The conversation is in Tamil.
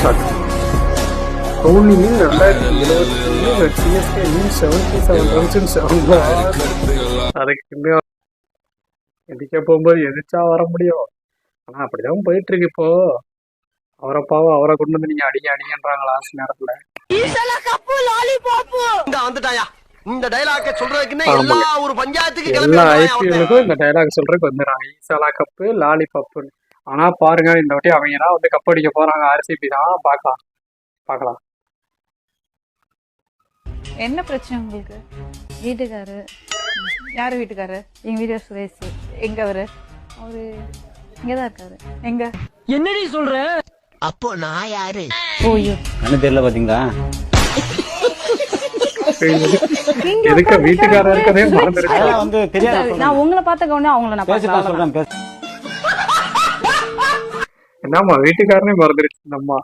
Shot. Dhoni 2021 CSK 77 runs in 7 balls. அதுக்கு எதிர்க்க போகும்போது எதிர்த்தா வர முடியும். ஆனா அப்படிதான் போயிட்டு இருக்கு இப்போ. அவரை பாவம் அவரை கொண்டு வந்து நீங்க அடிங்கன்றாங்க லாஸ்ட் நேரத்துல. இந்த டைலாக சொல்றதுக்குன்னே ஆமாங்க. எல்லா ஒரு பஞ்சாயத்துக்கு எல்லா IPL-க்கும் இந்த டைலாக் சொல்றதுக்கு வந்துடுறாங்க. ஈசாலா கப்பு லாலி பப்புன்னு. ஆனா பாருங்க இந்த வாட்டி அவங்க தான் வந்து கப் அடிக்க போறாங்க. RCB தான். பார்க்கலாம். என்ன பிரச்சனை உங்களுக்கு? வீட்டுக்காரு யாரு வீட்டுக்காரு? எங்க வீட்டு சுரேஷ். எங்க அவரு? இங்கதான் இருக்காரு. எங்க? என்னடி சொல்ற? அப்போ நான் யாரு? ஓய்யோ கண்ணு தெரியல பாத்தீங்களா? எதுக்கு வீட்டுக்காரர் இருக்கதே மறந்துருச்சு. அதெல்லாம் வந்து தெரியாது. நான் உங்களை பார்த்த கவனே அவங்கள நான் பேசிட்டு பார்க்கலாம். சொல்றேன். என்னம்மா வீட்டுக்காரனே மறந்துருச்சு இந்த அம்மா.